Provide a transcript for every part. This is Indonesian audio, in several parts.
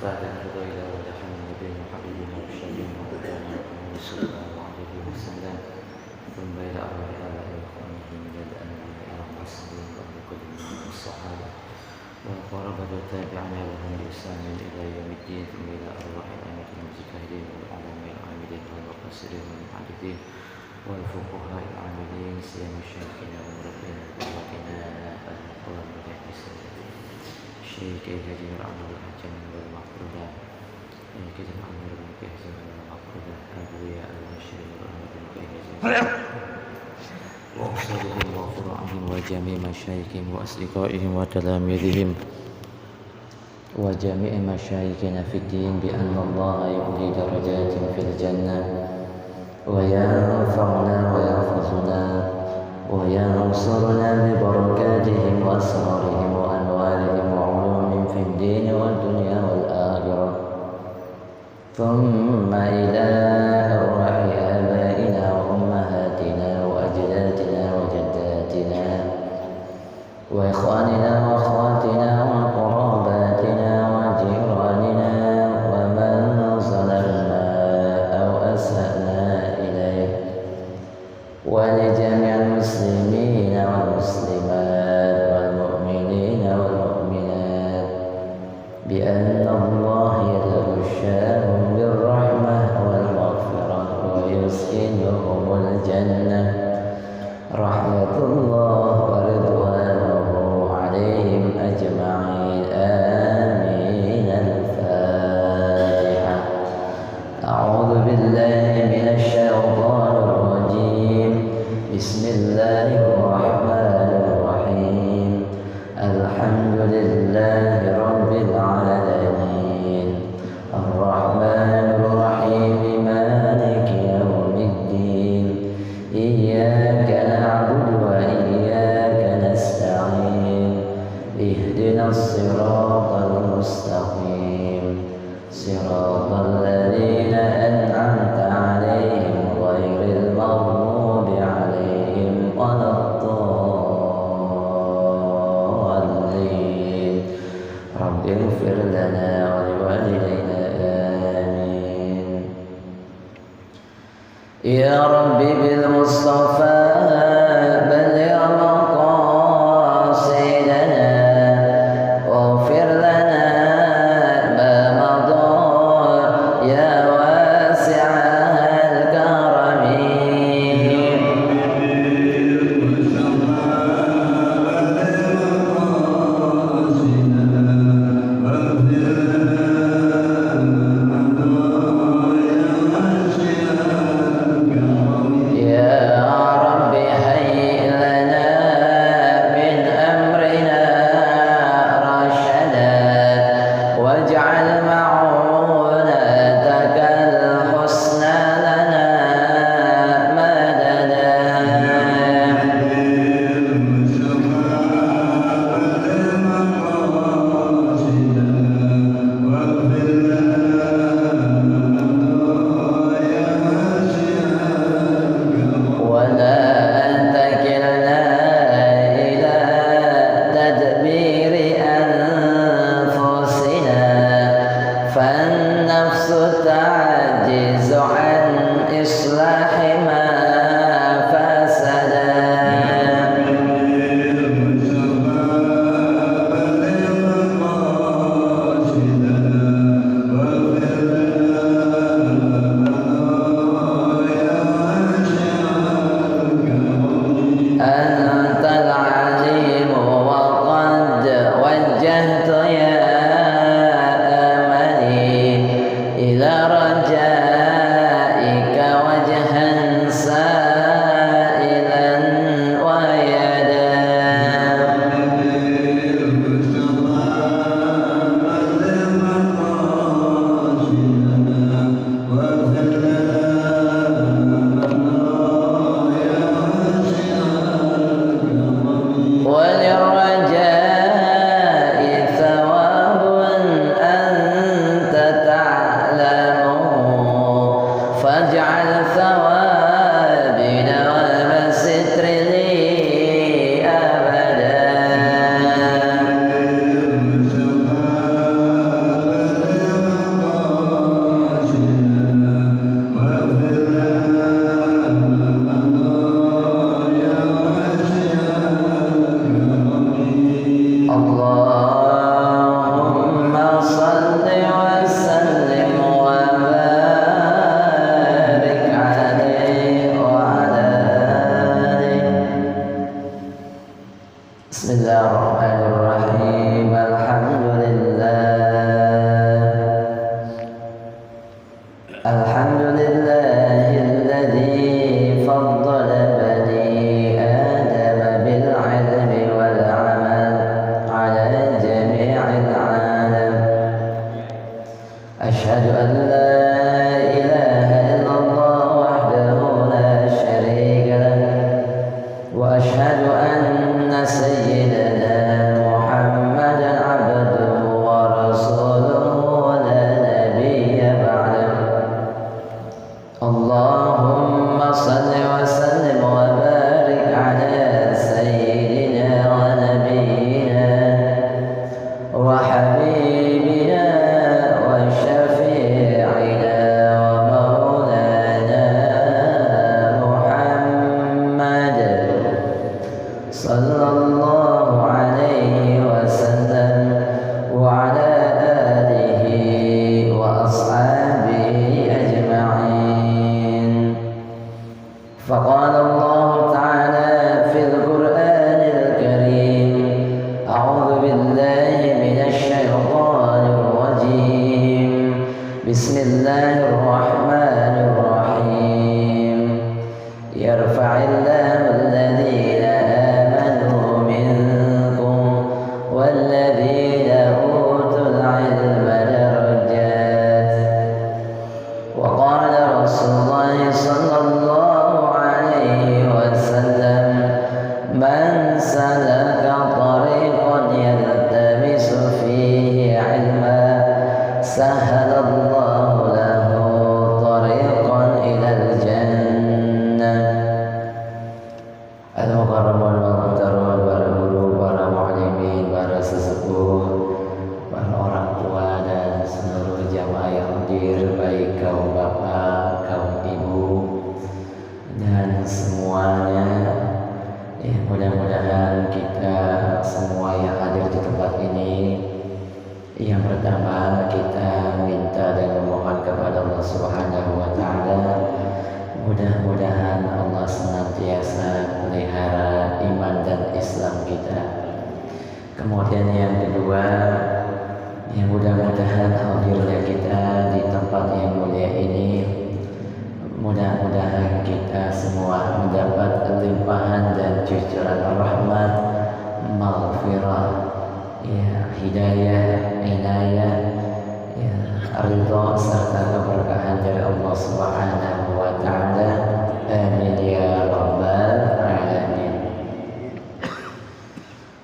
فهذا أرضى إلى ولحم النبي وحبيبنا وشبينا وأبانا محمد صلى الله عليه وسلم ثم إلى أرواح آبائه وإخوانه من الأنبياء والمرسلين وأهل كل من الصحابة والقرابة والتابعين لهم بإحسان إلى يوم الدين ثم إلى أرواح الأئمة المجتهدين والعلماء العاملين والمقصرين والمحدثين والفقهاء العاملين سيما شيخنا ومربينا وقوتنا القرآن والحديث الشيخ الهادي والعمل الأحجام والمقربة كتب عمر بن كهزم والمقربة أبوياء البشر والأحمد بن كهزم وأستاذهم وفروعهم وجميع مشايخهم وأصدقائهم وتلاميذهم وجميع مشايخنا في الدين بأن الله يعلي درجات في الجنة وينفعنا ويحفظنا وينصرنا ببركاتهم وأسرارهم وأنوارهم وعلومهم في الدين والدنيا والآخرة ثم إلى أرواح آبائنا وأمهاتنا وأجدادنا وجداتنا وإخواننا وأخواتنا وقراباتنا وجيراننا ومن ظلمنا أو أسأنا إليه ولجميع المسلمين والمسلمات والمؤمنين والمؤمنات بأن الله يتغشاهم بالرحمة والمغفرة ويسكنهم الجنة رحمة الله ورضوانه عليهم أجمعين آمين. الفاتحة. أعوذ بالله من الشيطان الرجيم. بسم الله الرحمن الرحيم. الحمد لله رب العالمين الرحمن الرحيم مالك يوم الدين إياك نعبد وإياك نستعين اهدنا الصراط المستقيم صراط الذين أنعمت عليهم غير المغضوب عليهم ولا الضالين. رب اغفر لنا ولوالدينا آمين. يا رب بالمصطفى بلغ مقاصدنا واغفر لنا ما مضى يا واسع الكرم. فالنفس تعجز عن إصلاح ما فسد. أنت العليم وقد وجهت يا إلى رجائك وجها سائلا ويدا. وللرجاء ثواب أنت تعلمه فاجعل ثوابي دوام الستر لي أبدا. Bismillahirrahmanirrahim. Alhamdulillahilladzi faddala bani Adam bil ilmi wal amal ala jami'il alam. Asyhadu an la ilaha illallah wahdahu la syarika lah wa asyhadu anna sayyidana Muhammadan abduhu wa rasuluhu la nabiyya ba'dahu. Allahumma salli wa sallim wa barik ala sayyidina wa nabiyyina wa habibina wa syafi'ina wa maulana Muhammad sallallahu alaihi wasallam wa ala alihi wa ashabihi ajma'in. Faqala Allah ta'ala fil Qur'anil Karim, a'udzu billahi minasy syaithanir rajim. Bismillahirrahmanirrahim. Yarfa'illahu alladhina amanu minkum walladhina utul ilma darajat. Wa qala Rasulullah sallallahu alaihi wasallam, man salaka tariqan yaltamisu fihi ilma sahalallahu lahu tariqan ilal jannah. Al-mukarramun wal muhtaram, para guru, para muallimin, para sesepuh, para orang tua dan seluruh jamaah yang hadir, baik kaum bapak, kaum ibu, dan semuanya. Ya, mudah-mudahan kita semua yang hadir di tempat ini, yang pertama kita minta dan memohon kepada Allah Subhanahu wa taala, mudah-mudahan Allah senantiasa melihara iman dan Islam kita. Kemudian yang kedua, yang mudah-mudahan hadirnya kita di tempat yang mulia ini, mudah-mudahan kita semua mendapat limpahan dan cucuran rahmat, maghfirah, ya, hidayah, inayah, ya, ridha serta keberkahan dari Allah Subhanahu wa taala. Amin ya rabbal alamin.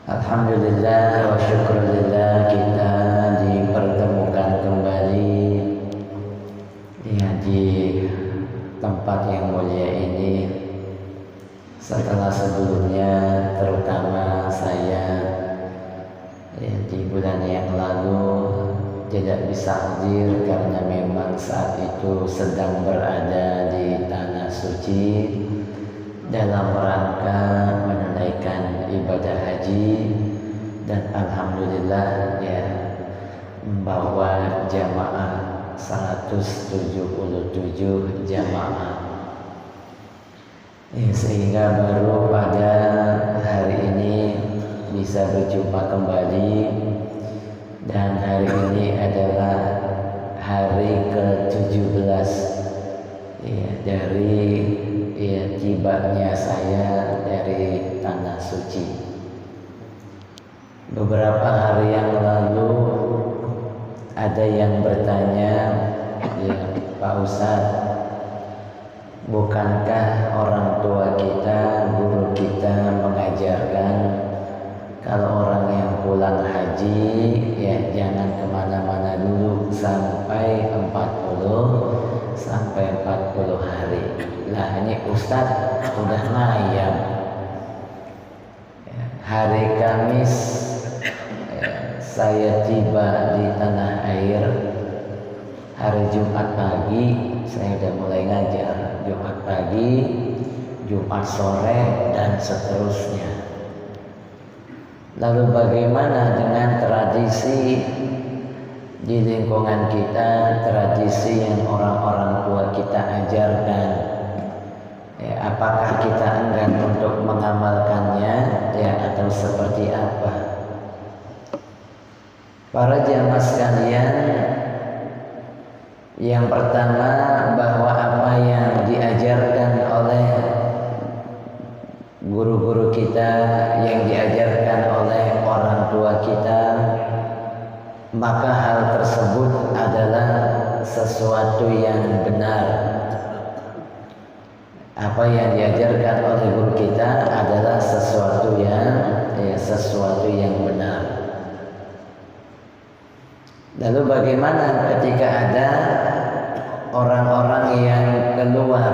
Alhamdulillah wa syukurillah, kita dipertemukan kembali ya di tempat yang mulia ini setelah sebelumnya, terutama saya ya, di bulan yang lalu tidak bisa hadir karena memang saat itu sedang berada di tanah suci dalam rangka menunaikan ibadah haji, dan alhamdulillah ya membawa jamaah 177 jamaah ya, sehingga baru pada hari ini bisa berjumpa kembali. Dan hari ini adalah hari ke-17 ya, dari ya, tibanya saya dari tanah suci. Beberapa hari yang lalu ada yang bertanya, ya Pak Ustadz, bukankah orang tua kita, guru kita mengajarkan kalau orang yang pulang haji ya jangan kemana-mana dulu sampai 40 hari. Lah ini Ustadz udah ngayam ya, hari Kamis ya, saya tiba di tanah air. Hari Jumat pagi saya udah mulai ngajar, Jumat pagi, Jumat sore, dan seterusnya. Lalu bagaimana dengan tradisi di lingkungan kita, tradisi yang orang-orang tua kita ajarkan? Ya, apakah kita enggan untuk mengamalkannya ya atau seperti apa? Para jamaah sekalian, yang pertama bahwa apa yang diajarkan oleh guru-guru kita, yang diajarkan oleh orang tua kita, maka hal tersebut adalah sesuatu yang benar. Apa yang diajarkan oleh guru kita adalah sesuatu yang benar. Lalu bagaimana ketika ada orang-orang yang keluar?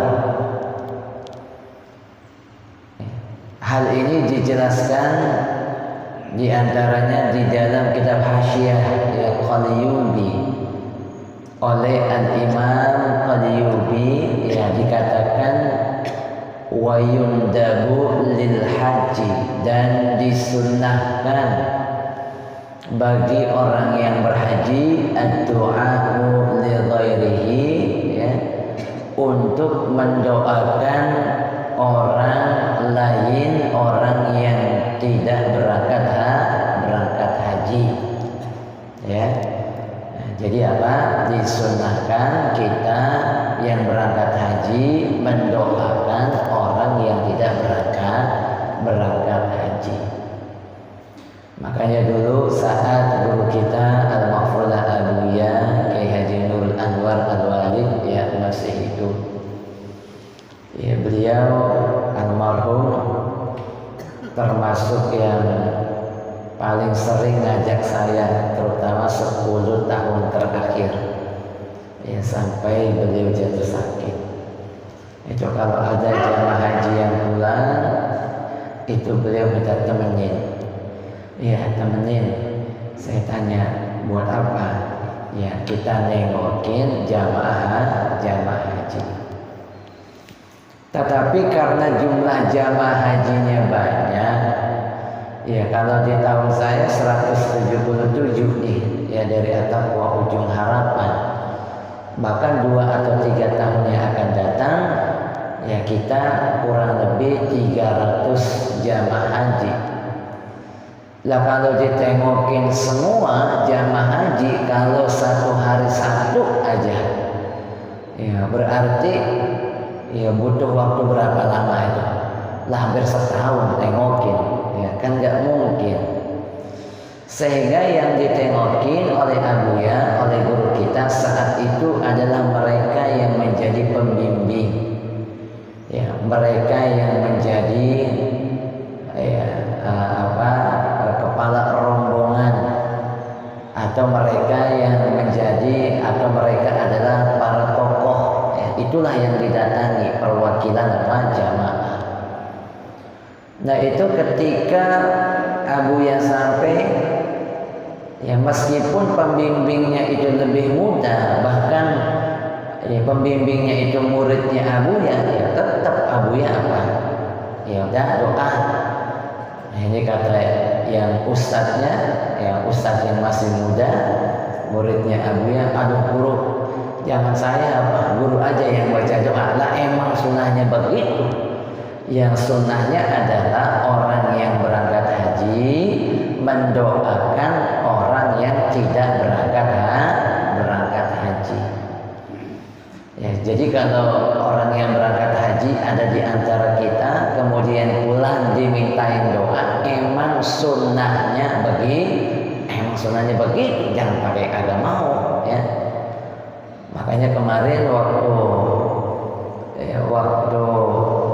Hal ini dijelaskan diantaranya di dalam kitab Hasyiah Qalyubi oleh Al-Imam Qalyubi, yang dikatakan wa yundabu lil haji, dan disunnahkan bagi orang yang berhaji ad-du'a'u li ghairihi, ya, untuk mendoakan orang lain, orang yang tidak berangkat haji, ya. Jadi apa? Disunnahkan kita yang berangkat haji mendoakan orang yang tidak berangkat haji. Makanya dulu saat guru kita Al-Maghfulah Alawiyah Kiai Haji Nurul Anwar Al-Walid, ya, masih hidup, ya, beliau almarhum termasuk yang paling sering ngajak saya, terutama 10 tahun terakhir, ya, sampai beliau jatuh sakit. Itu kalau ada jamaah haji yang pulang, itu beliau minta temenin. Ya, temenin. Saya tanya, buat apa? Ya, kita nengokin jamaah haji. Tetapi karena jumlah jamaah hajinya banyak, ya, kalau di tahun saya 177 nih, ya, dari At-Taqwa Ujung Harapan. Bahkan 2 atau 3 tahun yang akan datang, ya, kita kurang lebih 300 jamaah haji. Lah kalau ditengokin semua jamaah haji, kalau 1 hari 1 aja, ya, berarti ya butuh waktu berapa lama itu? Lah hampir setahun tengokin, ya kan nggak mungkin. Sehingga yang ditengokin oleh Abuya, oleh guru kita saat itu adalah mereka yang menjadi pembimbing, ya, mereka yang menjadi kepala rombongan, atau mereka yang menjadi, atau mereka adalah para tokoh, ya, itulah yang didatangi perwakilan jamaah. Nah, itu ketika Abuya sampai, ya, meskipun pembimbingnya itu lebih muda, bahkan ya, pembimbingnya itu muridnya Abuya, ya, tetap Abuya apa? Ya udah doa. Nah, ini kata yang ustadznya, yang ustadz yang masih muda, muridnya Abuya, aduh guru, jangan saya apa, guru aja yang baca doa. Lah emang sunnahnya begitu. Yang sunnahnya adalah orang yang berangkat haji mendoakan orang yang tidak berangkat haji. Ya, jadi kalau orang yang berangkat haji ada di antara kita, kemudian pulang dimintain doa, emang sunnahnya begitu, jangan pakai agak mau, ya. Makanya kemarin waktu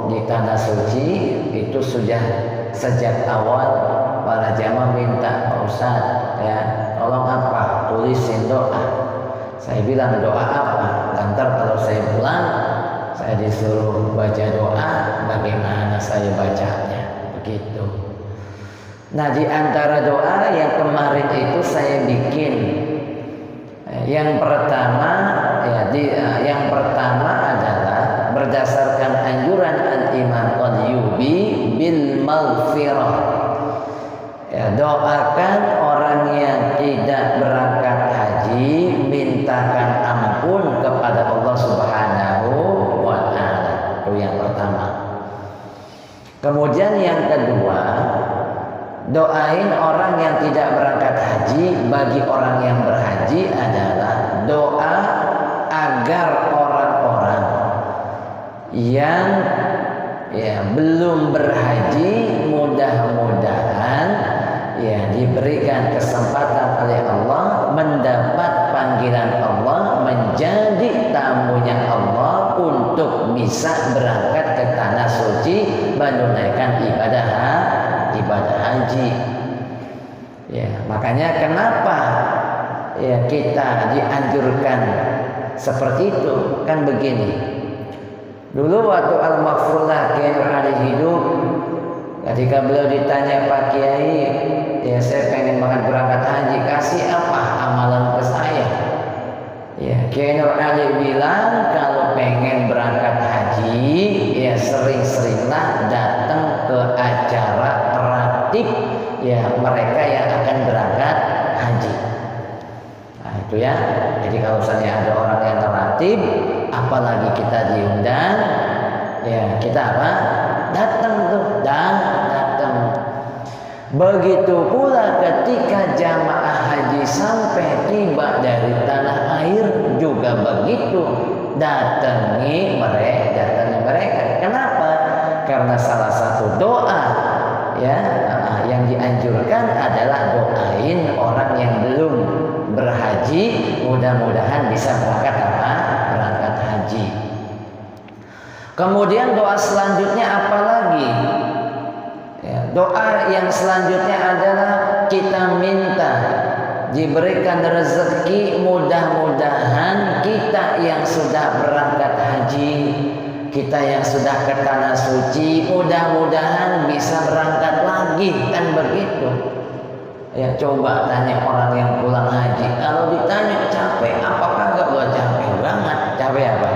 di Tanah Suci itu sudah sejak awal para jamaah minta, Pak Ustadz, ya, tolong apa, tulisin doa. Saya bilang, doa apa? Lantar kalau saya pulang, saya disuruh baca doa, bagaimana saya bacanya? Begitu. Nah, di antara doa yang kemarin itu saya bikin, yang pertama adalah berdasarkan anjuran Al-Imam Qalyubi bil maghfirah. Ya, doakan orang yang tidak berangkat haji, mintakan ampun kepada Allah Subhanahu wa Ta'ala. Itu yang pertama. doain orang yang tidak berangkat haji bagi orang yang berhaji adalah doa agar orang-orang yang belum berhaji mudah-mudahan diberikan kesempatan oleh Allah mendapat panggilan Allah menjadi tamunya Allah untuk bisa berangkat ke tanah suci menunaikan ibadah haji. Makanya kenapa kita dianjurkan seperti itu? Kan begini, dulu waktu Al-Maghfurlah Kiai Nur Ali hidup, ketika beliau ditanya, Pak Kiai, saya pengen banget berangkat haji, kasih apa amalan ke saya? Kiai Nur Ali bilang, kalau pengen berangkat haji, sering-seringlah datang ke acara ratib mereka yang akan berangkat haji. Nah itu ya. Jadi kalau misalnya ada orang yang ratib, apalagi kita diundang, kita apa? Datang tuh, datang. Begitu pula ketika jamaah haji sampai tiba dari tanah air juga begitu, datangi mereka. Kenapa? Karena salah satu doa yang dianjurkan adalah doain orang yang belum berhaji mudah-mudahan bisa berangkat haji. Kemudian doa selanjutnya apa lagi? Doa yang selanjutnya adalah kita minta diberikan rezeki, mudah-mudahan kita yang sudah berangkat haji, kita yang sudah ke tanah suci, mudah-mudahan bisa berangkat lagi, kan begitu. Coba tanya orang yang pulang haji, kalau ditanya capek apakah enggak? Gua capek banget. Capek apa?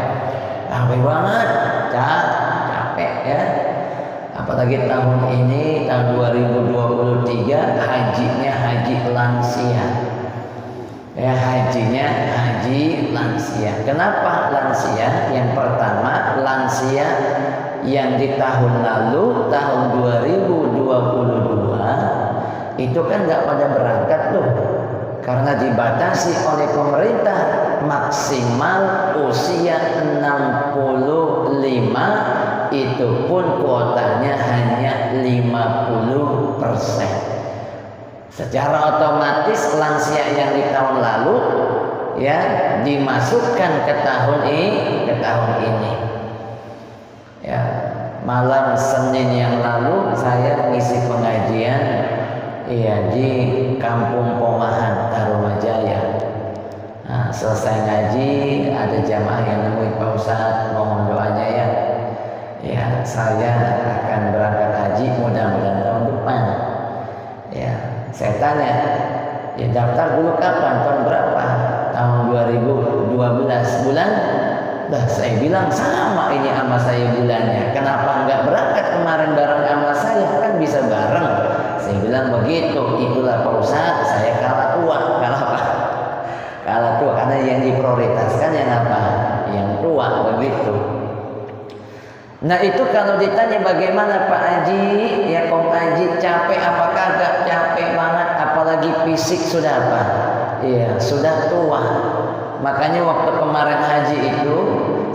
Capek banget, capek ya. Apalagi tahun ini, tahun 2023, hajinya haji lansia. Hajinya haji lansia. Kenapa lansia? Yang pertama, lansia yang di tahun lalu, tahun 2022, itu kan nggak pada berangkat tuh. Karena dibatasi oleh pemerintah maksimal usia 65, itu pun kuotanya hanya 50%. Secara otomatis lansia yang di tahun lalu dimasukkan ke tahun ini. Malam Senin yang lalu saya ngisi pengajian di Kampung Pomahan, Tarumajaya. Nah, selesai ngaji ada jamaah yang nemuin Pak Ustadz, mohon doanya ya saya akan berangkat haji mudah-mudahan tahun depan. Saya tanya, daftar dulu kapan? Tahun berapa? Tahun 2012 bulan? Saya bilang sama ini sama saya bulannya. Kenapa enggak berangkat kemarin bareng sama saya? Kan bisa bareng. Saya bilang begitu. Itulah Pak Ustadz, saya kalah tua. Kalah tua karena yang diprioritaskan yang apa? Yang tua, begitu. Nah itu kalau ditanya bagaimana Pak Haji, Kom Haji capek apakah agak capek banget, apalagi fisik sudah apa? Sudah tua. Makanya waktu kemarin haji itu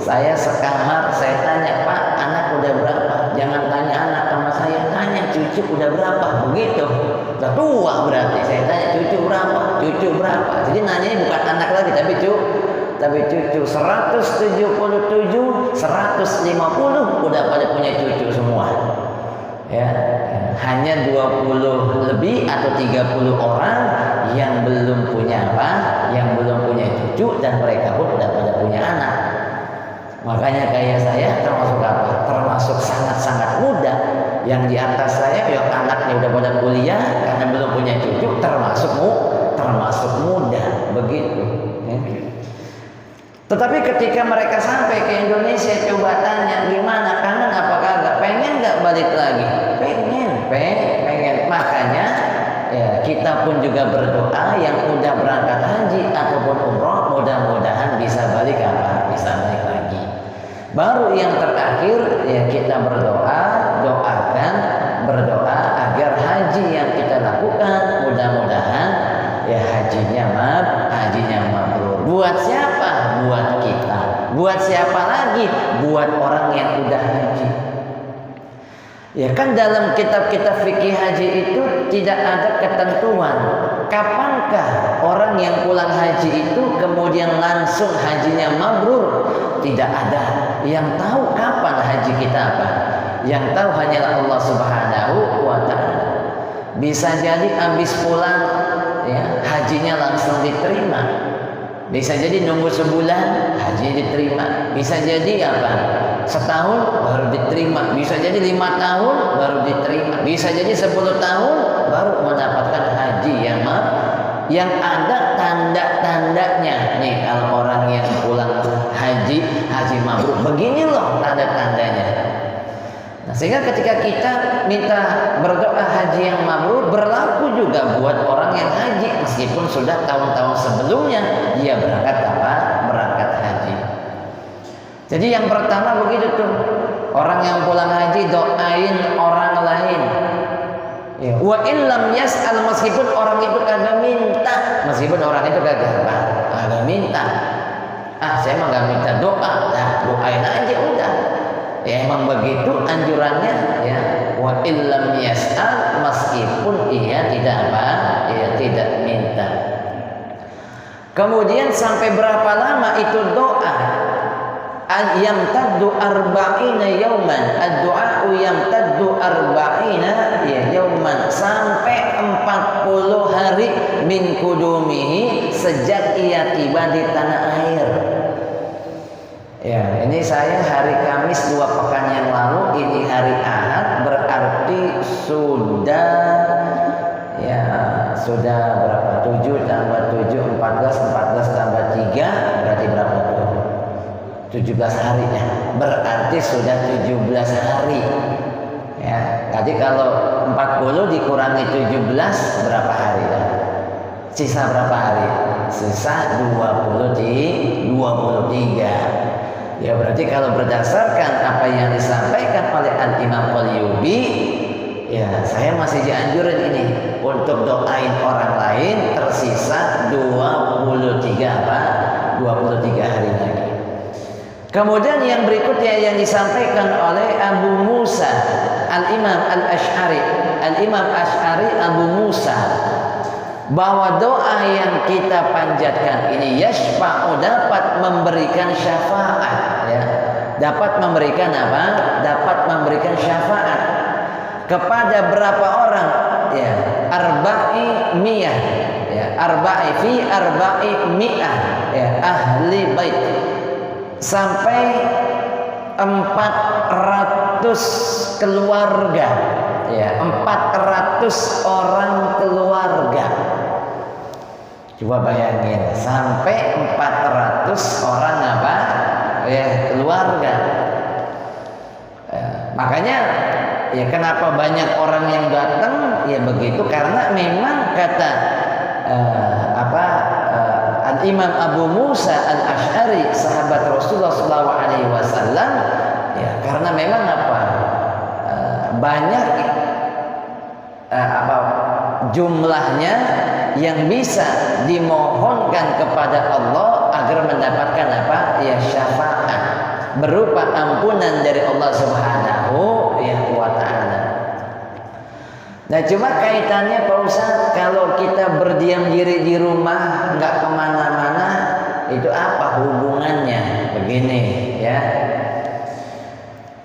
saya sekamar, saya tanya, Pak, anak udah berapa? Jangan tanya anak sama saya, tanya cucu udah berapa? Begitu. Udah tua berarti. Saya tanya cucu berapa? Cucu berapa? Jadi nanya bukan anak lagi tapi cucu 177, 150 udah pada punya cucu semua. Hanya 20 lebih atau 30 orang yang belum punya yang belum punya cucu, dan mereka pun udah pada punya anak. Makanya kayak saya termasuk apa? Termasuk sangat-sangat muda. Yang di atas saya yang anaknya udah pada kuliah karena belum punya cucu, termasuk muda, begitu. Tetapi ketika mereka sampai ke Indonesia, coba tanya gimana, kangen apa kagak, pengen nggak balik lagi? Pengen. Makanya kita pun juga berdoa yang udah berangkat haji ataupun umroh, mudah-mudahan bisa balik lagi. Baru yang terakhir kita berdoa agar haji yang kita mudah-mudahan ya hajinya mabrur. Buat siapa? Buat kita. Buat siapa lagi? Buat orang yang udah haji. Ya kan dalam kitab-kitab fikih haji itu tidak ada ketentuan kapankah orang yang pulang haji itu kemudian langsung hajinya mabrur. Tidak ada yang tahu kapan haji kita apa. Yang tahu hanyalah Allah Subhanahu wa ta'ala. Bisa jadi habis pulang ya, hajinya langsung diterima. Bisa jadi nunggu sebulan hajinya diterima. Bisa jadi apa? Setahun baru diterima. Bisa jadi 5 tahun baru diterima. Bisa jadi 10 tahun baru mendapatkan haji yang ada tanda-tandanya. Nih kalau orang yang pulang haji mabrur, begini loh tanda-tandanya. Nah, sehingga ketika kita minta berdoa haji yang mabrur, berlaku juga buat orang yang haji meskipun sudah tahun-tahun sebelumnya dia berangkat haji. Jadi yang pertama begitu tuh, orang yang pulang haji doain orang lain. Ya. Wa illam yas'al, meskipun orang itu kagak minta, minta. Saya mah gak minta doa, nah doain aja udah. Ya emang begitu anjurannya ya. Wa illam yas'al, meskipun ia tidak minta. Kemudian sampai berapa lama itu doa? Yamtaddu arba'ina yauman. Ad-du'a yamtaddu arba'ina yauman, sampai 40 hari min kudumihi, sejak ia tiba di tanah air. Ya, ini saya hari Kamis 2 pekan yang lalu, ini hari Ahad, berarti sudah berapa? 7 tambah 7 14 tambah 3 berarti berapa tuh? 17 hari ya. Berarti sudah 17 hari. Ya, tadi kalau 40 dikurangi 17 berapa hari ya? Sisa berapa hari? Sisa 23. Ya berarti kalau berdasarkan apa yang disampaikan oleh Al-Imam Qalyubi, ya saya masih dianjurin ini untuk doain orang lain, tersisa 23 hari lagi. Kemudian yang berikutnya yang disampaikan oleh Abu Musa Al-Imam Asy'ari Abu Musa, bahwa doa yang kita panjatkan ini yashfa'u, dapat memberikan syafaat ya. Dapat memberikan apa? Dapat memberikan syafaat kepada berapa orang ya? Arba'i miyah ya, arba'i miyah ya, ahli bait, sampai 400 keluarga ya, 400 orang keluarga. Coba bayangin, sampai 400 orang apa ya, keluarga. Makanya ya kenapa banyak orang yang datang ya begitu, karena memang kata Al-Imam Abu Musa Al-Asy'ari, sahabat Rasulullah SAW, ya karena memang banyak jumlahnya yang bisa dimohonkan kepada Allah agar mendapatkan ya syafaat berupa ampunan dari Allah Subhanahu wa ta'ala. Nah cuma kaitannya Pak Ustaz, kalau kita berdiam diri di rumah nggak kemana-mana, itu apa hubungannya? Begini ya,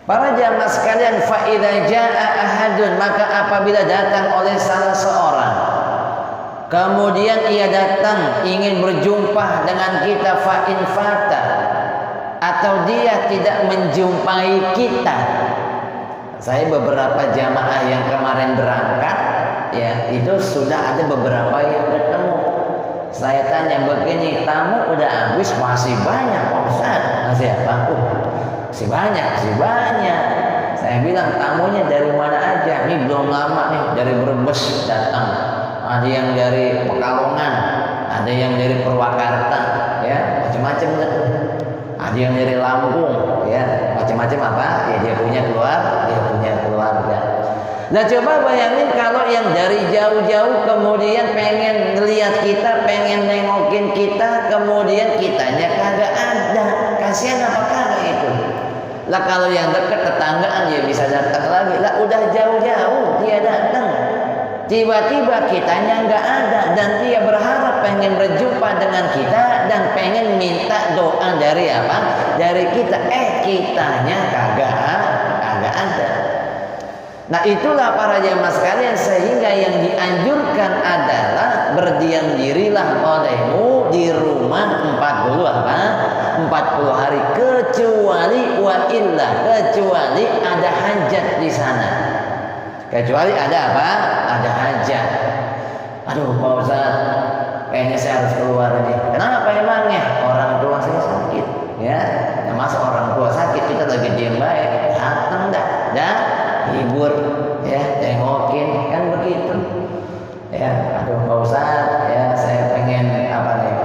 para jamaah sekalian, fa idza jaa ahadun, maka apabila datang oleh salah seorang, kemudian ia datang ingin berjumpa dengan kita, fa in fata, atau dia tidak menjumpai kita. Saya beberapa jamaah yang kemarin berangkat ya, itu sudah ada beberapa yang ketemu. Saya tanya begini, tamu udah habis? Masih banyak Pak Ustaz. Masih apa? Masih banyak. Saya bilang, tamunya dari mana aja? Ini belum lama nih, dari Brebes datang. Ada yang dari Pekalongan, ada yang dari Purwakarta, ya macam-macam lah. Ada yang dari Lampung, ya macam-macam apa? Ya dia punya keluarga. Nah coba bayangin kalau yang dari jauh-jauh kemudian pengen ngeliat kita, pengen nengokin kita, kemudian kitanya kagak ada. Kasihan apa kagak itu? Lah kalau yang dekat tetanggaan dia bisa datang lagi. Lah udah jauh-jauh dia datang. Tiba-tiba kitanya nggak ada dan dia berharap pengen berjumpa dengan kita dan pengen minta doa dari apa? Dari kita. Kitanya kagak ada. Nah itulah para jamaah sekalian, sehingga yang dianjurkan adalah berdiam dirilah olehmu di rumah 40 hari, kecuali kecuali ada hajat di sana. Kecuali ada apa? Ada hajat. Aduh Pak Ustaz, kayaknya saya harus keluar nih. Kenapa emangnya? Orang tua saya sakit, ya. Nah, masa orang tua sakit kita lagi diam baik? Datang dah, hibur, ya, tengokin, kan begitu. Ya, aduh Pak Ustaz, ya saya pengen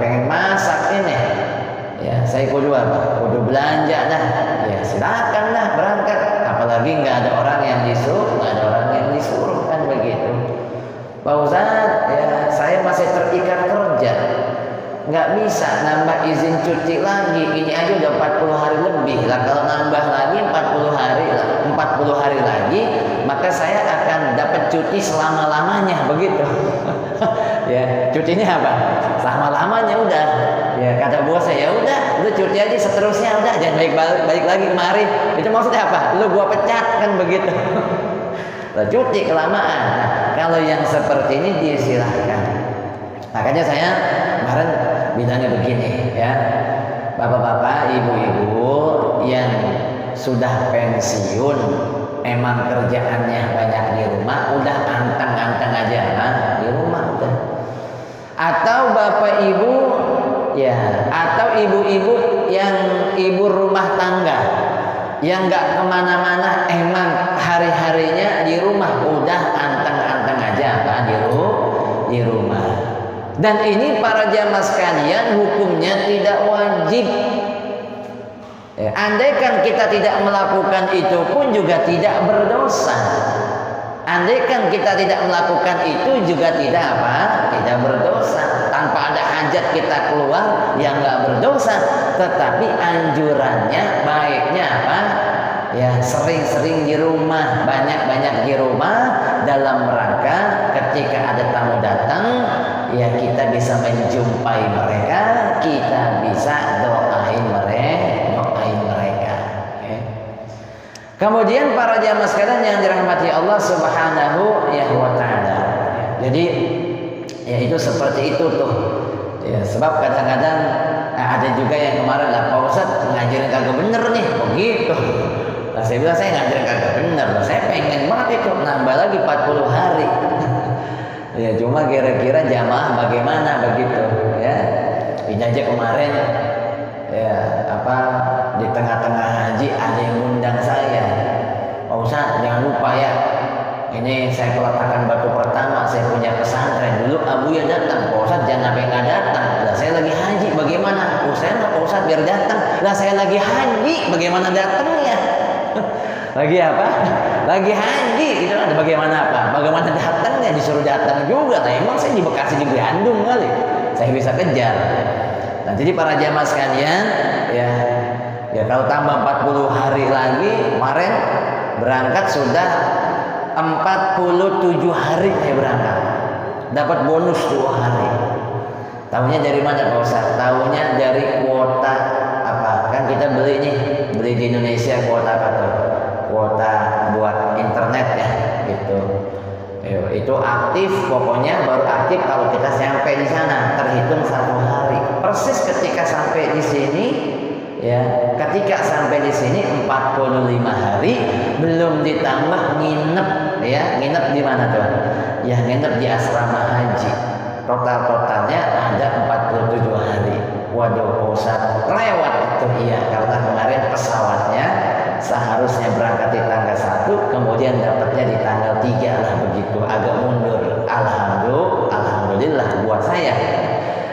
pengen masak ini. Ya, saya kudu belanja dah. Ya, silakan dah berangkat. Apalagi nggak ada orang yang disuruh, kan begitu. Pak Ustaz, ya saya masih terikat kerja, nggak bisa nambah izin cuti lagi. Ini aja udah 40 hari lebih lah. Kalau nambah lagi 40 hari lagi, maka saya akan dapat cuti selama-lamanya, begitu. Ya, cutinya apa? Selama-lamanya udah. Ya kata bos saya, udah, lu cuti aja seterusnya, udah, jangan balik lagi kemari. Itu maksudnya apa? Lu gua pecat, kan begitu. Cuti kelamaan. Nah, kalau yang seperti ini disilahkan. Makanya saya kemarin bilangnya begini, ya, bapak-bapak, ibu-ibu yang sudah pensiun, emang kerjaannya banyak di rumah, udah anteng-anteng aja di rumah udah. Atau bapak ibu, ya, atau ibu-ibu yang ibu rumah tangga, yang nggak kemana-mana, emang hari-harinya di rumah, udah anteng-anteng aja di rumah. Dan ini para jamaah sekalian, hukumnya tidak wajib. Ya, andaikan kita tidak melakukan itu pun juga tidak berdosa. Andaikan kita tidak melakukan itu juga tidak berdosa. Tanpa ada hajat kita keluar, yang nggak berdosa. Tetapi anjurannya, baiknya apa? Ya, sering-sering di rumah, banyak-banyak di rumah, dalam rangka ketika ada tamu datang, ya kita bisa menjumpai mereka, kita bisa doain mereka. Okay. Kemudian para jamaah sekalian yang dirahmati Allah Subhanahu wa taala. Jadi ya itu seperti itu tuh. Ya, sebab kadang-kadang ada juga yang kemarin lah, Pak Ustadz ngajarin kagak bener nih, begitu. Nah, saya bilang saya ngajarin kagak bener, saya pengen banget itu nambah lagi 40 hari. Ya cuma kira-kira jamaah bagaimana begitu, ya. Ini aja kemarin ya di tengah-tengah haji ada yang ngundang saya, Pak Ustadz jangan lupa ya, ini saya peletakan batu pertama, saya punya pesantren. Dulu Abuya datang, Pak Ustadz jangan sampai nggak datang. Lah saya lagi haji, bagaimana? Saya nggak Pak Ustadz biar datang. Lah saya lagi haji, bagaimana datangnya? Lagi apa? Lagi haji, itu ada bagaimana apa? Bagaimana datangnya? Disuruh datang juga. Nah emang saya di Bekasi di Bandung kali, saya bisa kejar. Nah jadi para jamaah sekalian, ya kalau tambah 40 hari lagi, kemarin berangkat sudah 47 hari saya berangkat, dapat bonus 2 hari. Tahunya dari mana Pak Ustaz? Tahunya dari kuota apa? Kan kita beli di Indonesia kuota apa tuh? Kuota buat internet ya, gitu. Itu aktif, pokoknya baru aktif kalau kita sampai di sana, terhitung 1 hari. Persis ketika sampai di sini, ya, ketika sampai di sini 45 hari, belum ditambah nginep, ya, nginep di mana tuh? Ya, nginep di asrama haji. Totalnya ada 47 hari. Waduh, Ustaz, lewat itu, iya, karena kemarin pesawatnya seharusnya berangkat di tanggal 1, kemudian dapatnya di tanggal 3 lah begitu, agak mundur. Alhamdulillah buat saya.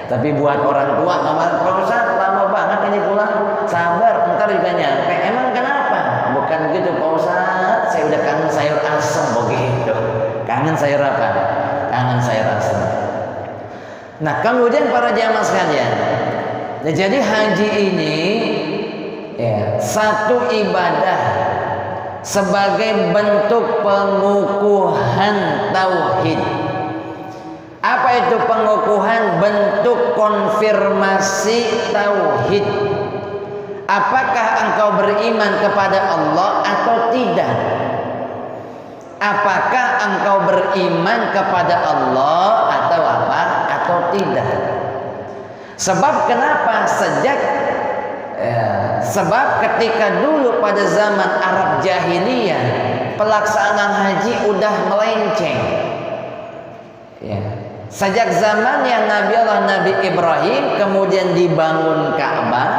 Tapi buat orang tua kemarin, Pak Ustaz lama banget ini pulang. Sabar, ntar juga nyampe. Emang kenapa? Bukan gitu Pak Ustaz, saya udah kangen sayur asem begitu. Kangen saya apa? Kangen saya rasa. Nah, kemudian para jamaah sekalian, nah, jadi haji ini ya, satu ibadah sebagai bentuk pengukuhan tauhid. Apa itu pengukuhan? Bentuk konfirmasi tauhid. Apakah engkau beriman kepada Allah atau tidak? Apakah engkau beriman kepada Allah atau apa? Atau tidak? Sebab kenapa? Sebab ketika dulu pada zaman Arab jahiliyah, pelaksanaan haji udah melenceng. Ya. Sejak zamannya Nabi Ibrahim, kemudian dibangun Ka'bah,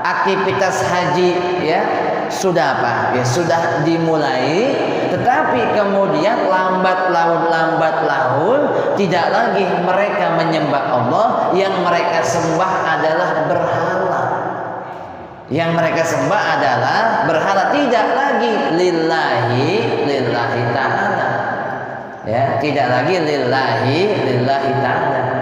aktivitas haji ya sudah apa? Ya sudah dimulai, tetapi kemudian lambat laun tidak lagi mereka menyembah Allah, yang mereka sembah adalah berhala. Yang mereka sembah adalah berhala, tidak lagi lillahi ta'ala. Ya, tidak lagi lillahi ta'ala.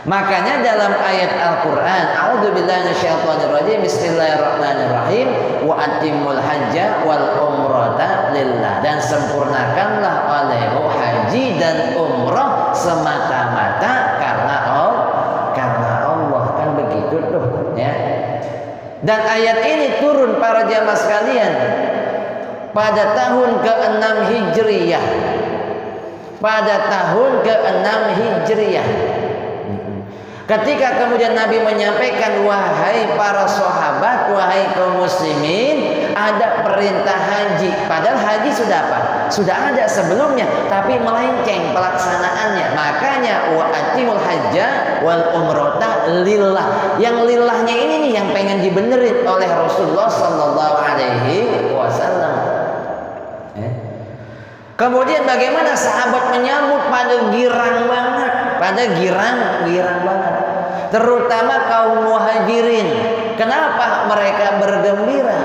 Makanya dalam ayat Al-Qur'an, a'udzubillahi minasyaitonirrajim, bismillahirrahmanirrahim, wa atimul hajja wal umrata lillah, dan sempurnakanlah olehmu haji dan umrah semata-mata karena Allah. Kan begitu tuh ya. Dan ayat ini turun para jamaah sekalian pada tahun ke-6 Hijriyah. Pada tahun ke-6 Hijriyah. Ketika kemudian Nabi menyampaikan, wahai para sahabat, wahai kaum muslimin, ada perintah haji. Padahal haji sudah apa? Sudah ada sebelumnya, tapi melenceng pelaksanaannya. Makanya wa atimul hajja wal umrata lillah. Yang lillahnya ini nih yang pengen dibenerin oleh Rasulullah sallallahu alaihi wasallam. Kemudian bagaimana sahabat menyambut? Pada girang banget. Terutama kaum muhajirin. Kenapa mereka bergembira?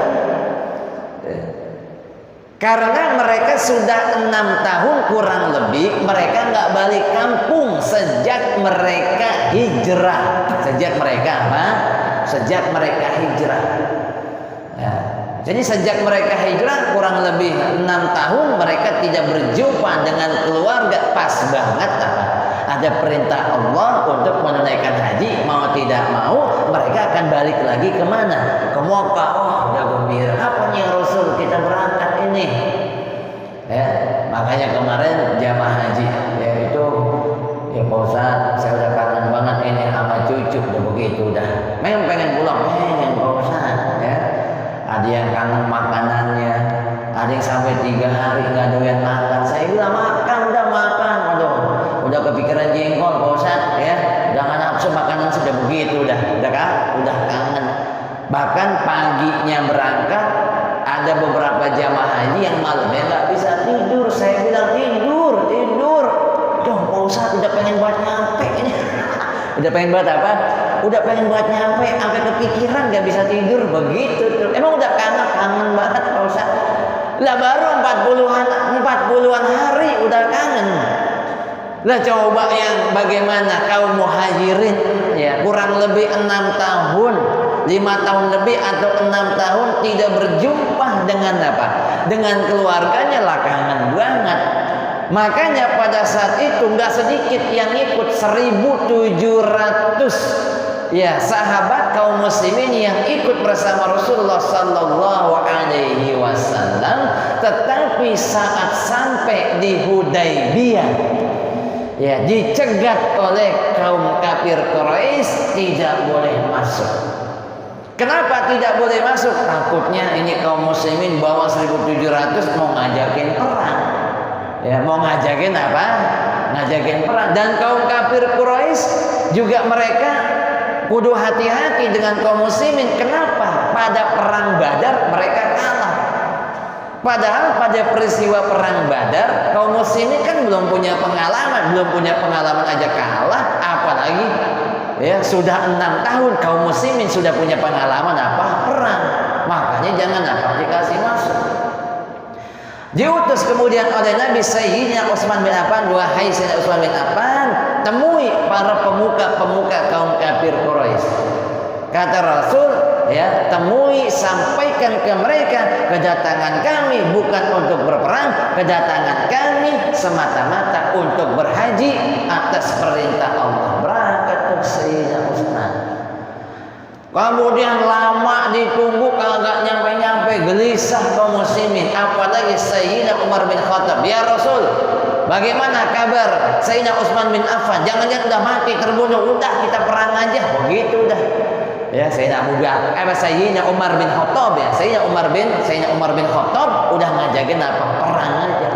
Karena mereka sudah 6 tahun kurang lebih mereka nggak balik kampung sejak mereka hijrah. Sejak mereka hijrah. Ya. Jadi sejak mereka hijrah kurang lebih 6 tahun mereka tidak berjumpa dengan keluarga. Pas banget apa? Ada perintah Allah untuk menunaikan haji, mau tidak mau mereka akan balik lagi kemana? Ke Mokkah. Oh, udah gembira. Apa nih Rasul, kita berangkat ini? Ya, makanya kemarin jamaah haji yaitu ya Pak Ustaz, saya udah kangen banget ini sama cucu, udah begitu udah. Memang pengen pulang, Pak Ustaz ya. Ada yang kangen makanannya, ada yang sampai 3 hari nggak doyan makan. Saya bilang udah makan, waduh, udah kepikiran jengkol Pak Ustaz ya, udah nggak nafsu makanan sudah begitu, udah kangen. Bahkan paginya berangkat, ada beberapa jamaah haji yang malamnya nggak bisa tidur. Saya bilang tidur, dong Pak Ustaz, udah pengen buat nyampe ini. Udah pengen buat apa? Udah pengen buat nyampe, sampai kepikiran gak bisa tidur begitu tuh. Emang udah kangen banget Pak Ustaz. Lah baru 40-an hari udah kangen. Lah coba yang bagaimana kaum muhajirin ya, kurang lebih 6 tahun, 5 tahun lebih atau 6 tahun tidak berjumpa dengan apa? Dengan keluarganya, lah kangen banget. Makanya pada saat itu nggak sedikit yang ikut 1.700 ya sahabat kaum muslimin yang ikut bersama Rasulullah sallallahu alaihi wasallam. Tetapi saat sampai di Hudaybiyah ya dicegat oleh kaum kafir Quraisy, tidak boleh masuk. Kenapa tidak boleh masuk? Takutnya ini kaum muslimin bawa 1.700 mau ngajakin perang. Ya, mau ngajakin apa? Ngajakin perang. Dan kaum kafir Quraisy juga mereka kudu hati-hati dengan kaum muslimin. Kenapa? Pada perang Badar mereka kalah. Padahal pada peristiwa perang Badar kaum muslimin kan belum punya pengalaman aja kalah, apalagi ya sudah 6 tahun kaum muslimin sudah punya pengalaman apa? Perang. Makanya jangan apa dikasih masuk. Diutus kemudian oleh Nabi Sayyidina Utsman bin Affan, wahai Sayyidina Utsman bin Affan, temui para pemuka-pemuka kaum kafir Quraisy. Kata Rasul, ya, temui, sampaikan ke mereka, kedatangan kami bukan untuk berperang, kedatangan kami semata-mata untuk berhaji atas perintah Allah. Berangkat tuh Sayyidina Utsman. Kemudian lama ditunggu, kagak nyampe-nyampe, gelisah kaum muslimin, apalagi Sayyidina Umar bin Khattab. Ya Rasul, bagaimana kabar Sayyidina Utsman bin Affan? Jangan-jangan udah mati, terbunuh, udah kita perang aja. Begitu udah. Ya, Sayyidina Abu Bakar, Sayyidina Umar bin Khattab, ya, Sayyidina Umar bin Khattab udah ngajakin apa? Perang aja.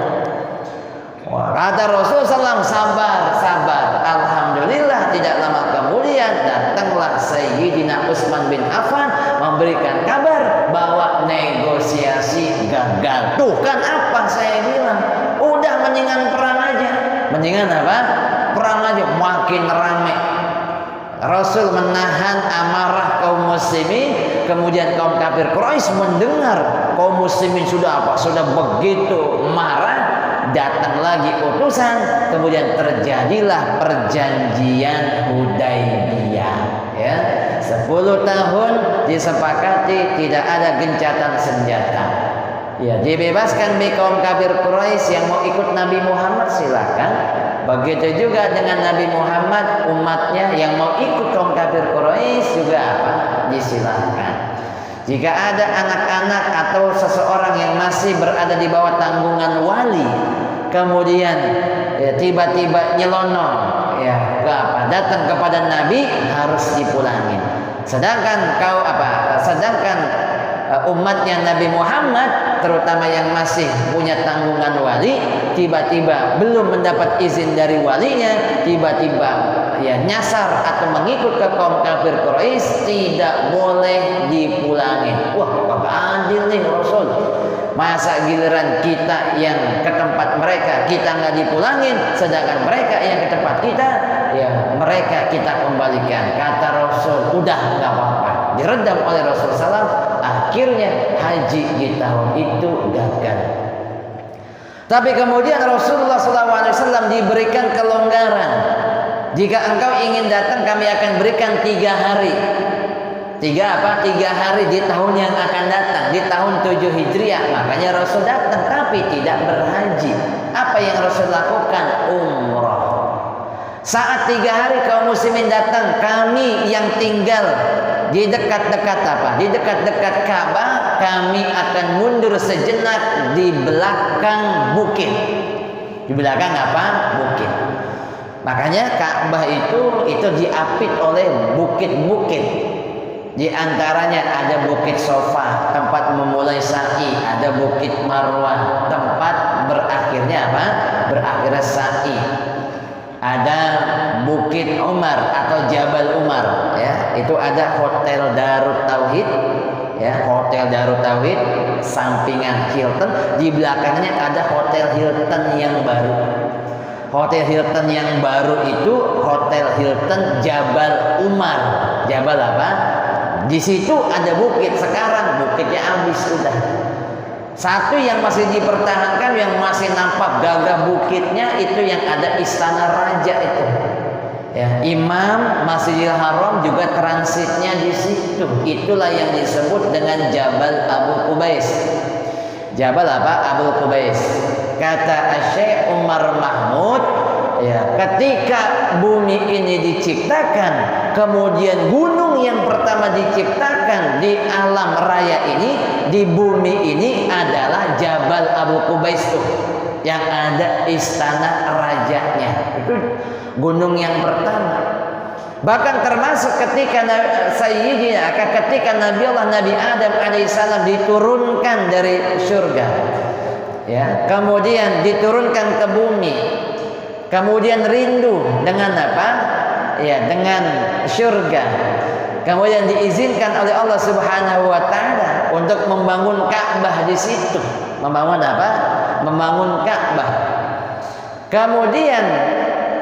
Wah, kata Rasul SAW, sabar. Alhamdulillah, tidak lama kemudian datanglah Sayyidina Utsman bin Affan memberikan kabar bahwa negosiasi gagal. Tuh kan apa saya bilang, udah mendingan perang aja. Mendingan apa? Perang aja, makin rame. Rasul menahan amarah kaum muslimin, kemudian kaum kafir Quraisy mendengar kaum muslimin sudah apa? Sudah begitu marah, datang lagi utusan, kemudian terjadilah perjanjian Hudaybiyah, ya. 10 tahun disepakati tidak ada gencatan senjata. Ya, dibebaskan kaum kafir Quraisy yang mau ikut Nabi Muhammad silakan. Begitu juga dengan Nabi Muhammad, umatnya yang mau ikut kaum kafir Quraisy juga apa? Disilakan. Jika ada anak-anak atau seseorang yang masih berada di bawah tanggungan wali, kemudian ya, tiba-tiba nyelonong, ya, datang kepada Nabi, harus dipulangin. Sedangkan umatnya Nabi Muhammad, terutama yang masih punya tanggungan wali, tiba-tiba belum mendapat izin dari walinya, tiba-tiba ya nyasar atau mengikut ke kaum kafir Quraisy, tidak boleh dipulangin. Wah, kagak adil nih Rasul. Masa giliran kita yang ke tempat mereka kita nggak dipulangin, sedangkan mereka yang ke tempat kita, ya mereka kita kembalikan. Kata Rasul, udah nggak apa-apa. Diredam oleh Rasul SAW. Akhirnya haji di tahun itu gagal. Tapi kemudian Rasulullah SAW diberikan kelonggaran. Jika engkau ingin datang, kami akan berikan 3 hari. 3 hari di tahun yang akan datang, di tahun 7 Hijriah. Makanya Rasul datang, tapi tidak berhaji. Apa yang Rasul lakukan? Umrah. Saat 3 hari kaum muslimin datang, kami yang tinggal di dekat-dekat apa? Di dekat-dekat Ka'bah, kami akan mundur sejenak di belakang bukit. Di belakang apa? Bukit. Makanya Ka'bah itu diapit oleh bukit-bukit. Di antaranya ada bukit Sofa, tempat memulai sa'i, ada bukit Marwah, tempat berakhirnya apa? Berakhirnya sa'i. Ada Bukit Umar atau Jabal Umar, ya. Itu ada Hotel Darut Tauhid, ya, Hotel Darut Tauhid, sampingan Hilton, di belakangnya ada Hotel Hilton yang baru. Hotel Hilton yang baru itu Hotel Hilton Jabal Umar. Jabal apa? Di situ ada bukit, sekarang bukitnya habis sudah. Satu yang masih dipertahankan, yang masih nampak gagah bukitnya, itu yang ada istana raja itu. Ya, Imam Masjidil Haram juga transitnya di situ. Itulah yang disebut dengan Jabal Abu Qubais. Jabal apa? Abu Qubais. Kata Syekh Umar Mahmud, ya, ketika bumi ini diciptakan, kemudian gunung yang pertama diciptakan di alam raya ini, di bumi ini adalah Jabal Abu Qubais tuh, yang ada istana rajanya. Itu gunung yang pertama. Bahkan termasuk ketika ketika Nabi Adam alaihissalam diturunkan dari surga, ya, kemudian diturunkan ke bumi, kemudian rindu dengan apa? Ya, dengan surga. Kemudian diizinkan oleh Allah Subhanahu wa taala untuk membangun Ka'bah di situ. Membangun apa? Membangun Ka'bah. Kemudian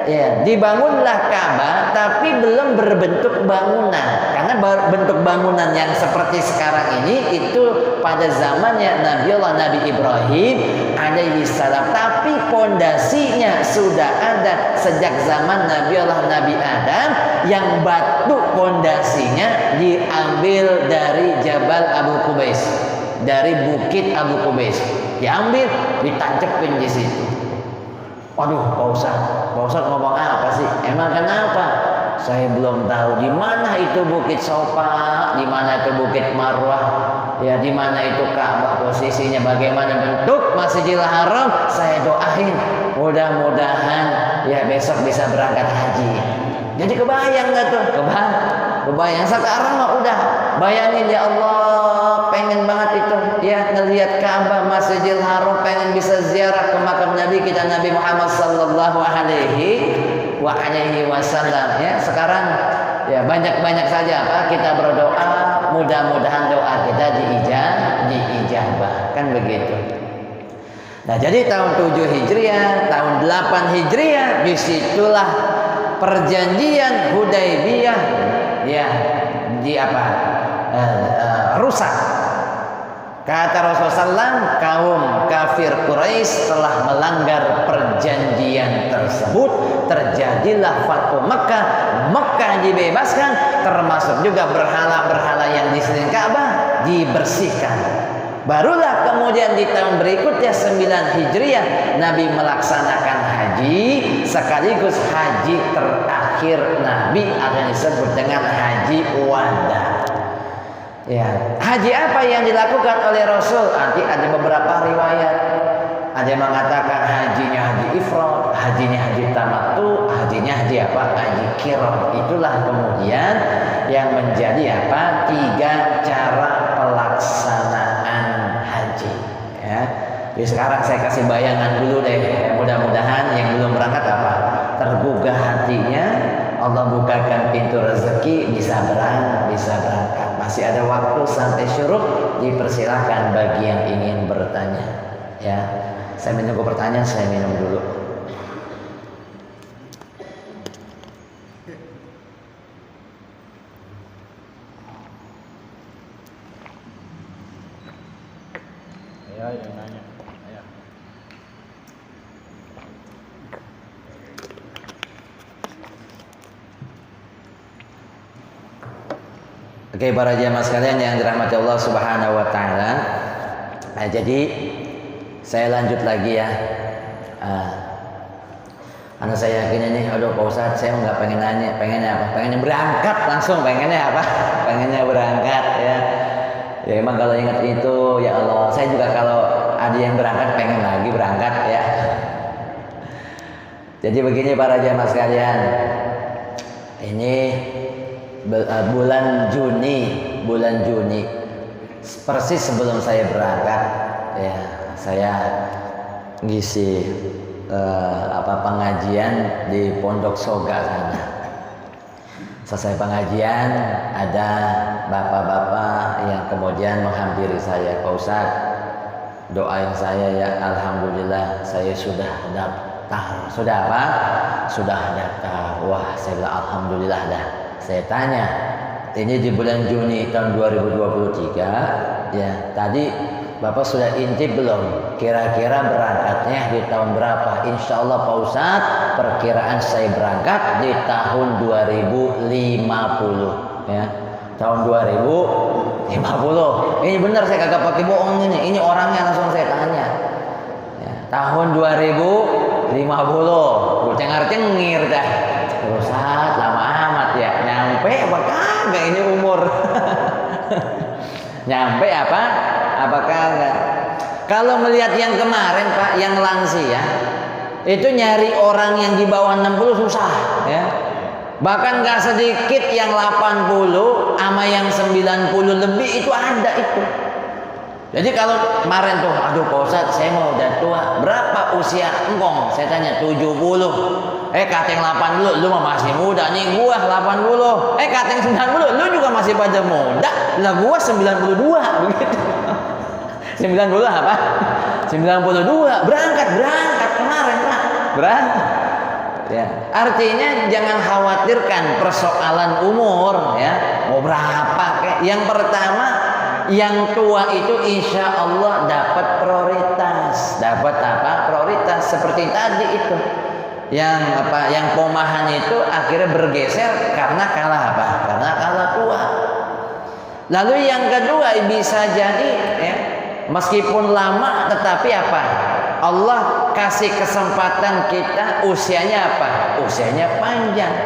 ya dibangunlah Ka'bah tapi belum berbentuk bangunan, karena bentuk bangunan yang seperti sekarang ini itu pada zamannya Nabi Ibrahim alaihi salam, tapi pondasinya sudah ada sejak zaman Nabi Adam, yang batu pondasinya diambil dari Jabal Abu Qubais, dari bukit Abu Qubais, diambil ditancepin di situ. Waduh, Pak Ustaz ngomong apa sih? Emang kenapa? Saya belum tahu di mana itu Bukit Sofa, di mana itu Bukit Marwah, ya di mana itu Ka'bah posisinya, bagaimana bentuk Masjidil Haram. Saya doain mudah-mudahan ya besok bisa berangkat haji. Jadi kebayang nggak tuh? Kebayang. Sekarang mah udah bayangin, ya Allah, pengen banget itu ya ngelihat Ka'bah, Masjidil Haram, pengen bisa ziarah ke makam Nabi kita Nabi Muhammad sallallahu alaihi wasallam ya. Sekarang ya banyak saja kita berdoa, mudah-mudahan doa kita diijabah, kan begitu. Nah, jadi tahun 7 Hijriah, tahun 8 Hijriah, disitulah perjanjian Hudaybiyah ya rusak. Kata Rasulullah SAW, kaum kafir Quraisy telah melanggar perjanjian tersebut. Terjadilah Fathu Mekah, Mekah dibebaskan, termasuk juga berhala-berhala yang di sekeliling Ka'bah dibersihkan. Barulah kemudian di tahun berikutnya 9 Hijriah Nabi melaksanakan haji, sekaligus haji terakhir Nabi akan disebut dengan haji wada. Ya, haji apa yang dilakukan oleh Rasul? Nanti ada beberapa riwayat. Ada yang mengatakan hajinya haji ifrad, hajinya haji tamattu, hajinya haji apa? Haji qiran. Itulah kemudian yang menjadi 3 cara pelaksanaan haji. Ya. Jadi sekarang saya kasih bayangan dulu deh. Mudah-mudahan yang belum berangkat tergugah hatinya, Allah bukakan pintu rezeki, bisa berangkat. Masih ada waktu sampai syuruk, dipersilakan bagi yang ingin bertanya. Ya, saya menunggu pertanyaan, saya minum dulu. Ayo yang nanya. Ayo. Oke, para jamaah sekalian yang dirahmati Allah Subhanahu wa taala. Nah, jadi saya lanjut lagi ya. Karena saya yakin ini, aduh Pak Ustadz, saya nggak pengen nanya, pengennya apa? Pengennya berangkat langsung, pengennya apa? Pengennya berangkat ya. Ya emang kalau ingat itu, ya Allah, saya juga kalau ada yang berangkat pengen lagi berangkat ya. Jadi begini para jamaah sekalian, ini bulan Juni persis sebelum saya berangkat ya, saya ngisi pengajian di Pondok Soga sana. Selesai pengajian, ada bapak-bapak yang kemudian menghampiri saya, Pak Ustadz, doain saya ya, alhamdulillah saya sudah daftar. Sudah daftar. Wah, saya bilang alhamdulillah dah. Saya tanya, ini di bulan Juni tahun 2023 ya, tadi Bapak sudah intip belum? Kira-kira berangkatnya di tahun berapa? Insya Allah Pak Ustadz, perkiraan saya berangkat di tahun 2050 ya. Tahun 2050. Ini benar, saya kagak pakai bohong ini orangnya langsung saya tanya ya, tahun 2050. Cengar-cengir dah. Ustadz, lama amat ya. Nyampe apa kagak ini umur? Nyampe apa kagak? Kalau melihat yang kemarin Pak, yang lansia, itu nyari orang yang di bawah 60 susah ya. Bahkan gak sedikit yang 80 sama yang 90 lebih itu ada itu. Jadi kalau kemarin tuh, aduh Pak Ustadz, saya mau udah tua. Berapa usia engkong? Saya tanya 70. Kata yang 80, lu mah masih muda nih. Gua 80. Kata yang 90, lu juga masih pada muda. Lah gua 92 begitu. 90 apa? 92. Berangkat kemarin Pak. Berangkat. Ya, artinya jangan khawatirkan persoalan umur ya, mau berapa kayak. Yang pertama, yang tua itu insya Allah dapat prioritas. Dapat apa? Prioritas seperti tadi itu. Yang apa? Yang pomahan itu akhirnya bergeser karena kalah apa? Karena kalah tua. Lalu yang kedua bisa jadi ya, meskipun lama tetapi apa? Allah kasih kesempatan kita usianya apa? Usianya panjang.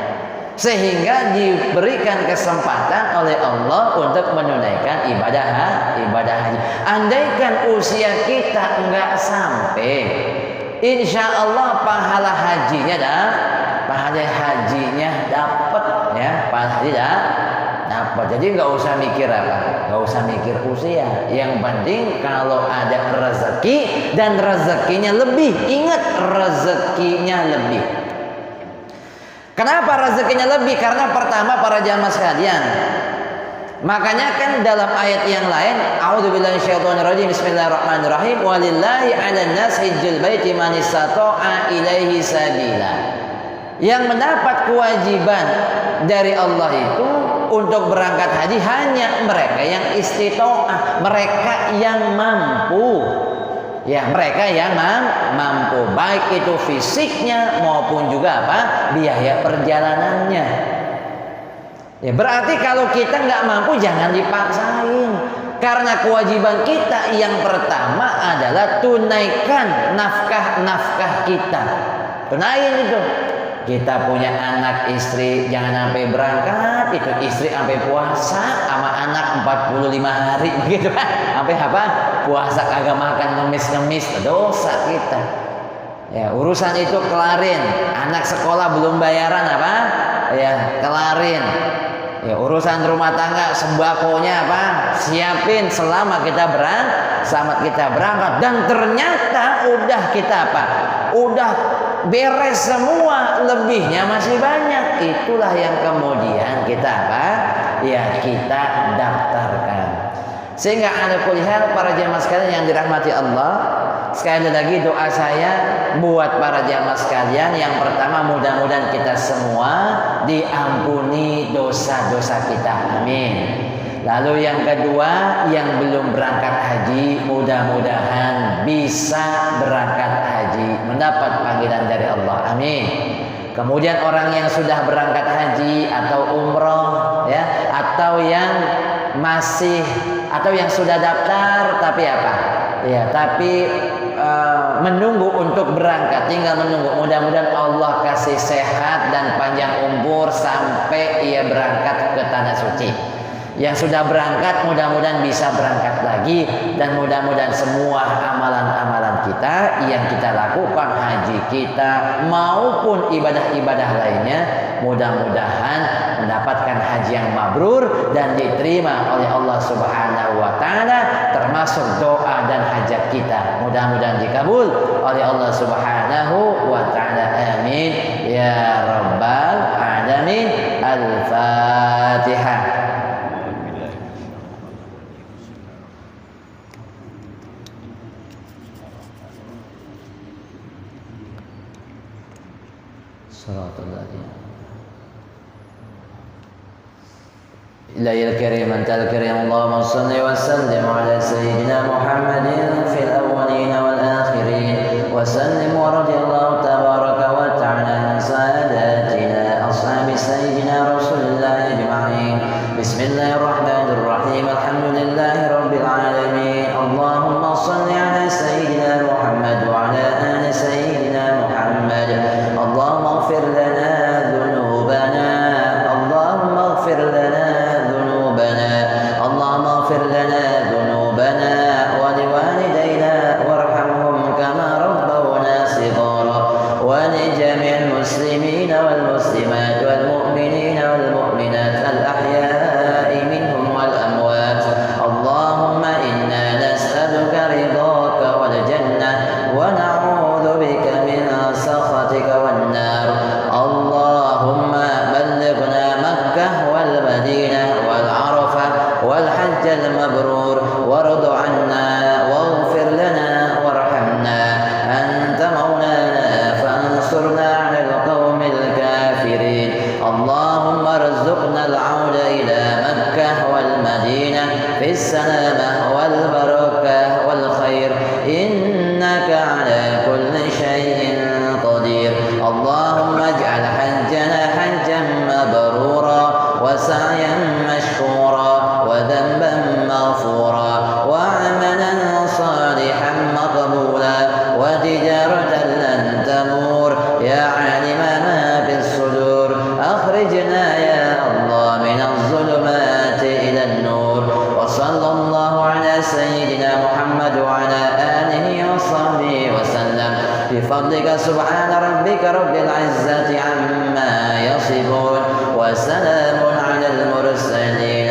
Sehingga diberikan kesempatan oleh Allah untuk menunaikan ibadah haji. Andaikan usia kita enggak sampai, insya Allah pahala hajinya dapat ya, pahala haji dapat. Jadi nggak usah mikir apa, nggak usah mikir usia. Yang penting kalau ada rezeki dan rezekinya lebih, ingat rezekinya lebih. Kenapa rezekinya lebih? Karena pertama para jamaah sekalian, makanya kan dalam ayat yang lain, a'udzubillahi minasyaitonirrajim, bismillahirrahmanirrahim, walillahi 'alan nas hajjul baiti man istata'a ilaihi sabila. Yang mendapat kewajiban dari Allah itu untuk berangkat haji hanya mereka yang istitoah, mereka yang mampu. Ya, mereka yang mampu, baik itu fisiknya maupun juga apa? Biaya perjalanannya. Ya, berarti kalau kita nggak mampu jangan dipaksain. Karena kewajiban kita yang pertama adalah tunaikan nafkah kita. Tunain itu. Kita punya anak istri, jangan sampai berangkat, itu istri sampai puasa sama anak 45 hari begitu kan. Sampai apa? Puasa kagak makan, ngemis-ngemis, dosa kita. Ya, urusan itu kelarin. Anak sekolah belum bayaran apa? Ya, kelarin. Ya, urusan rumah tangga sembakonya apa? Siapin selama kita berangkat. Dan ternyata udah kita apa? Udah beres semua, lebihnya masih banyak. Itulah yang kemudian kita apa? Ya, kita daftarkan. Sehingga ala kulli hal para jamaah sekalian yang dirahmati Allah, sekali lagi doa saya buat para jamaah sekalian, yang pertama mudah-mudahan kita semua diampuni dosa-dosa kita. Amin. Lalu yang kedua, yang belum berangkat haji mudah-mudahan bisa berangkat haji, mendapat panggilan dari Allah. Amin. Kemudian orang yang sudah berangkat haji atau umroh ya, atau yang masih atau yang sudah daftar tapi apa? Ya, tapi menunggu untuk berangkat, tinggal menunggu. Mudah-mudahan Allah kasih sehat dan panjang umur sampai ia berangkat ke tanah suci. Yang sudah berangkat mudah-mudahan bisa berangkat lagi, dan mudah-mudahan semua amalan-amalan kita yang kita lakukan, haji kita maupun ibadah-ibadah lainnya, mudah-mudahan mendapatkan haji yang mabrur dan diterima oleh Allah Subhanahu wa taala, termasuk doa dan hajat kita. Mudah-mudahan dikabul oleh Allah Subhanahu wa taala. Amin ya rabbal alamin. Al-Fatihah. إلهي الكريم أنت الكريم اللهم صل وسلم على سيدنا محمد في الأولين والآخرين وسلم ورضي الله تبارك وتعالى عن ساداتنا أصحاب سيدنا رسول الله أجمعين. بسم الله الرحمن الرحيم. الحمد لله رب العالمين. اللهم صل على سيدنا محمد وعلى آل سيدنا محمد. اللهم اغفر لنا ذنوبنا. اللهم اغفر لنا ذنوبنا. اللهم اغفر لنا ذنوبنا ولوالدينا وارحمهم كما ربونا صغارا ولجميع المسلمين اللهم ارزقنا العود إلى مكة والمدينة في السلامة والبركة والخير إنك على كل شيء قدير. اللهم اجعل حجنا حجا مبرورا وسعيا مشكورا وذنبا مغفورا وعملا صالحا مقبولا وتجارة لن تمور يا عالم ما في الصدور أخرجنا يا الله من الظلمات إلى النور. وصلى الله على سيدنا محمد وعلى آله وصحبه وسلم بفضلك سبحان ربك رب العزة عما يصفون وسلام على المرسلين